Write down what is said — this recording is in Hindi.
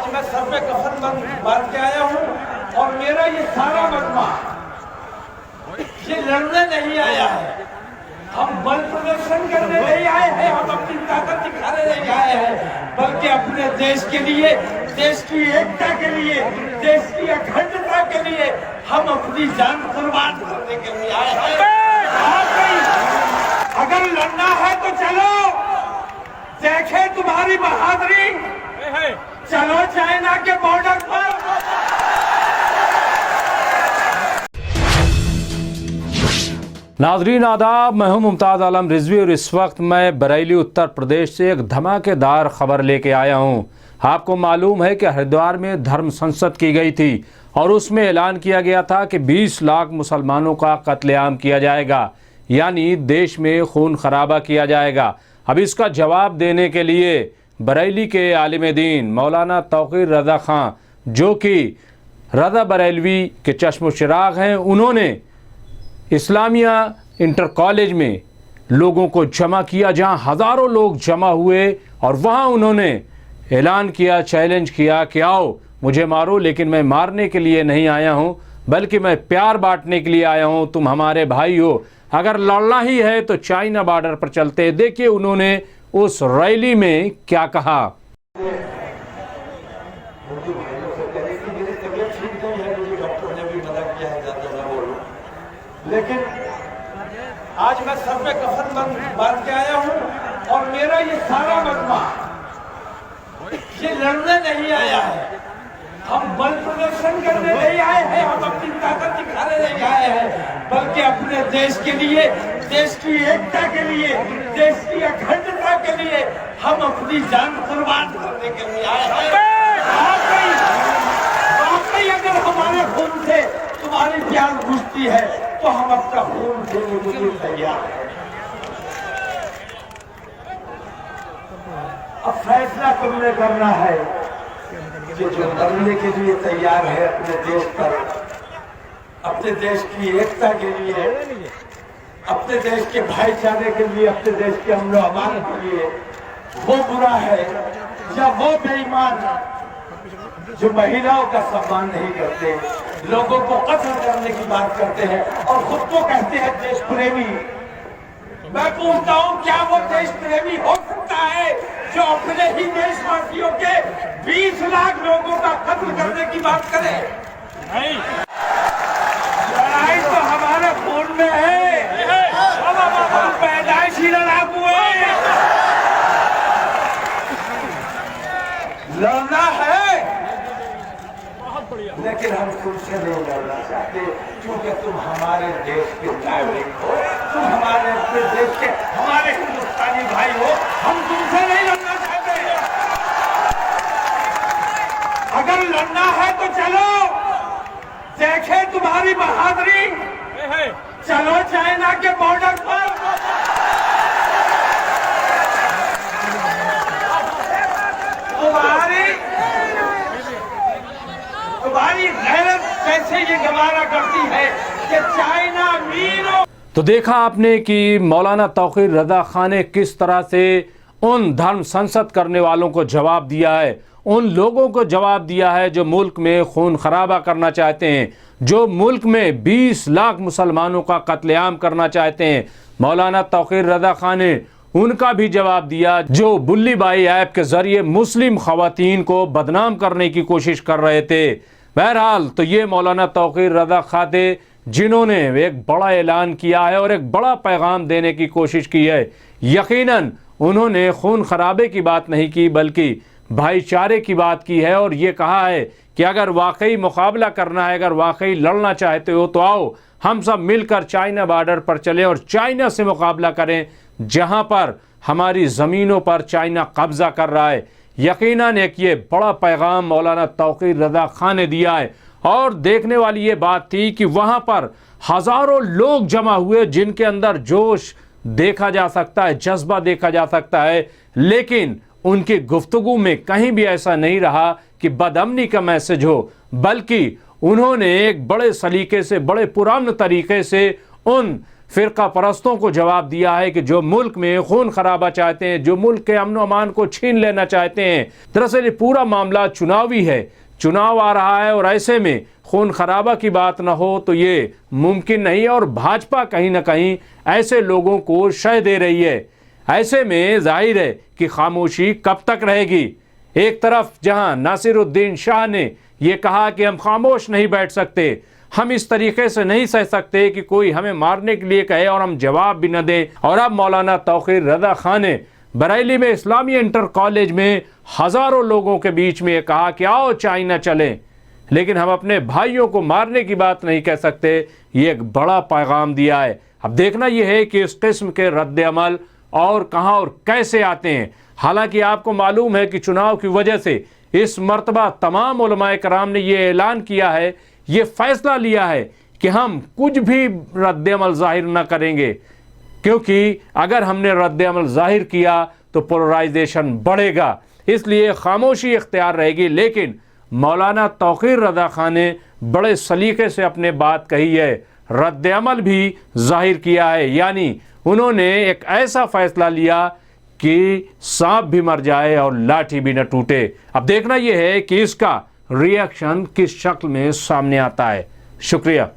आज मैं सर पे कफन बांध के आया हूँ और मेरा ये सारा मजमा ये लड़ने नहीं आया है, हम बल प्रदर्शन करने नहीं आए हैं, हम अपनी ताकत दिखाने नहीं आए हैं, बल्कि अपने देश के लिए, देश की एकता के लिए, देश की अखंडता के लिए हम अपनी जान कुर्बान करने के लिए आए हैं। अगर लड़ना है तो चलो, देखे तुम्हारी बहादुरी, चलो चाइना के बॉर्डर पर। नाजरीन आदाब, मैं हूं मुमताज़ आलम रिजवी और इस वक्त मैं बरेली उत्तर प्रदेश से एक धमाकेदार खबर लेके आया हूं। आपको मालूम है कि हरिद्वार में धर्म संसद की गई थी और उसमें ऐलान किया गया था कि 20 लाख मुसलमानों का कत्लेआम किया जाएगा, यानी देश में खून खराबा किया जाएगा। अब इसका जवाब देने के लिए बरेली के आलिम दीन मौलाना तौक़ीर रज़ा खां, जो कि रज़ा बरेलवी के चश्म चिराग हैं, उन्होंने इस्लामिया इंटर कॉलेज में लोगों को जमा किया, जहां हज़ारों लोग जमा हुए और वहां उन्होंने ऐलान किया, चैलेंज किया कि आओ मुझे मारो, लेकिन मैं मारने के लिए नहीं आया हूं, बल्कि मैं प्यार बांटने के लिए आया हूं। तुम हमारे भाई हो, अगर लड़ना ही है तो चाइना बॉर्डर पर चलते। देखिए उन्होंने उस रैली में क्या कहा। लेकिन आज मैं सर पे कफन बांध के आया हूँ और मेरा ये सारा मजमा ये लड़ने नहीं आया है, हम बल प्रदर्शन करने नहीं आए हैं, हम अपनी ताकत दिखाने नहीं आए हैं, बल्कि अपने देश के लिए, देश की एकता के लिए, देश की अखंडता के लिए हम अपनी जान कुर्बान करने के लिए आए हैं। वाकई अगर हमारे खून से तुम्हारी जान घुसती है तो हम अपना खून देने के लिए तैयार हैं। अब फैसला तुमने करना है कि जो लड़ने के लिए तैयार है अपने देश पर, अपने देश की एकता के लिए, अपने देश के भाईचारे के लिए, अपने देश के अमन अमान के लिए, वो बुरा है या वो बेईमान जो महिलाओं का सम्मान नहीं करते, लोगों को कत्ल करने की बात करते हैं और खुद को कहते हैं देश प्रेमी। मैं पूछता हूँ, क्या वो देश प्रेमी हो सकता है जो अपने ही देशवासियों के 20 लाख लोगों का कत्ल करने की बात करे? नहीं, लड़ाई तो हमारे खून में है, हम पैदाइशी लड़ाकू हैं। लड़ना है लेकिन हम तुमसे नहीं लड़ना चाहते, क्योंकि तुम हमारे देश के नागरिक हो, तुम हमारे अपने देश के, हमारे हिंदुस्तानी भाई हो, हम तुमसे नहीं लड़ना चाहते। अगर लड़ना है तो चलो, देखे तुम्हारी बहादुरी, चलो चाइना के बॉर्डर पर। तुम्हारी गैरत कैसे ये गवारा करती है कि चाइना मीनों। तो देखा आपने कि मौलाना तौक़ीर रज़ा खां ने किस तरह से उन धर्म संसद करने वालों को जवाब दिया है, उन लोगों को जवाब दिया है जो मुल्क में खून खराबा करना चाहते हैं, जो मुल्क में 20 लाख मुसलमानों का कत्लेआम करना चाहते हैं। मौलाना तौक़ीर रज़ा खां ने उनका भी जवाब दिया जो बुल्ली बाई ऐप के जरिए मुस्लिम ख़वातीन को बदनाम करने की कोशिश कर रहे थे। बहरहाल तो ये मौलाना तौक़ीर रज़ा खां थे जिन्होंने एक बड़ा ऐलान किया है और एक बड़ा पैगाम देने की कोशिश की है। यकीनन उन्होंने खून खराबे की बात नहीं की, बल्कि भाईचारे की बात की है और ये कहा है कि अगर वाकई मुकाबला करना है, अगर वाकई लड़ना चाहते हो तो आओ हम सब मिलकर चाइना बॉर्डर पर चलें और चाइना से मुकाबला करें, जहां पर हमारी ज़मीनों पर चाइना कब्ज़ा कर रहा है। यकीनन एक ये बड़ा पैगाम मौलाना तौक़ीर रज़ा खां ने दिया है और देखने वाली ये बात थी कि वहाँ पर हज़ारों लोग जमा हुए जिनके अंदर जोश देखा जा सकता है, जज्बा देखा जा सकता है, लेकिन उनकी गुफ्तगू में कहीं भी ऐसा नहीं रहा कि बदअमनी का मैसेज हो, बल्कि उन्होंने एक बड़े सलीके से, बड़े पुराने तरीके से उन फ़िरका परस्तों को जवाब दिया है कि जो मुल्क में खून खराबा चाहते हैं, जो मुल्क के अमन अमान को छीन लेना चाहते हैं। दरअसल ये पूरा मामला चुनावी है, चुनाव आ रहा है और ऐसे में खून खराबा की बात न हो तो ये मुमकिन नहीं है। और भाजपा कहीं ना कहीं ऐसे लोगों को शय दे रही है। ऐसे में जाहिर है कि खामोशी कब तक रहेगी। एक तरफ जहां नासिरुद्दीन शाह ने ये कहा कि हम खामोश नहीं बैठ सकते, हम इस तरीके से नहीं सह सकते कि कोई हमें मारने के लिए कहे और हम जवाब भी न दें। और अब मौलाना तौक़ीर रज़ा खान ने बरेली में इस्लामी इंटर कॉलेज में हज़ारों लोगों के बीच में कहा कि आओ चाइना चलें, लेकिन हम अपने भाइयों को मारने की बात नहीं कह सकते। ये एक बड़ा पैगाम दिया है। अब देखना यह है कि इस किस्म के रद्द अमल और कहां और कैसे आते हैं। हालांकि आपको मालूम है कि चुनाव की वजह से इस मर्तबा तमाम उलमाए कराम ने यह ऐलान किया है, ये फैसला लिया है कि हम कुछ भी रद्द अमल जाहिर न करेंगे, क्योंकि अगर हमने रद्द अमल जाहिर किया तो पोलराइजेशन बढ़ेगा। इसलिए खामोशी इख्तियार रहेगी। लेकिन मौलाना तौक़ीर रज़ा खान ने बड़े सलीके से अपने बात कही है, रद्द अमल भी जाहिर किया है। यानी उन्होंने एक ऐसा फैसला लिया कि सांप भी मर जाए और लाठी भी न टूटे। अब देखना यह है कि इसका रिएक्शन किस शक्ल में सामने आता है। शुक्रिया।